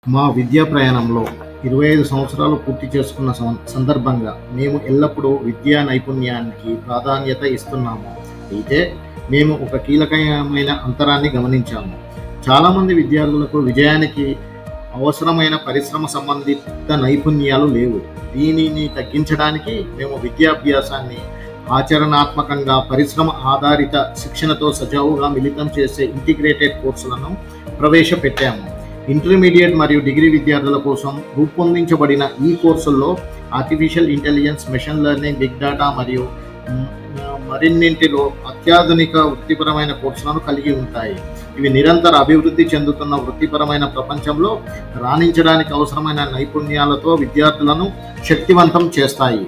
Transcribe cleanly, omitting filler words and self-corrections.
మా విద్యా ప్రయాణంలో 25 సంవత్సరాలు పూర్తి చేసుకున్న సందర్భంగా మేము ఎల్లప్పుడూ విద్యా నైపుణ్యానికి ప్రాధాన్యత ఇస్తున్నాము. అయితే మేము ఒక కీలకమైన అంతరాన్ని గమనించాము. చాలామంది విద్యార్థులకు విజయానికి అవసరమైన పరిశ్రమ సంబంధిత నైపుణ్యాలు లేవు. దీనిని తగ్గించడానికి మేము విద్యాభ్యాసాన్ని ఆచరణాత్మకంగా పరిశ్రమ ఆధారిత శిక్షణతో సజావుగా మిళితం చేసే ఇంటిగ్రేటెడ్ కోర్సులను ప్రవేశపెట్టాము. ఇంటర్మీడియట్ మరియు డిగ్రీ విద్యార్థుల కోసం రూపొందించబడిన ఈ కోర్సుల్లో artificial intelligence, machine learning, big data మరియు మరిన్నింటిలో అత్యాధునిక వృత్తిపరమైన కోర్సులను కలిగి ఉంటాయి. ఇవి నిరంతర అభివృద్ధి చెందుతున్న వృత్తిపరమైన ప్రపంచంలో రాణించడానికి అవసరమైన నైపుణ్యాలతో విద్యార్థులను శక్తివంతం చేస్తాయి.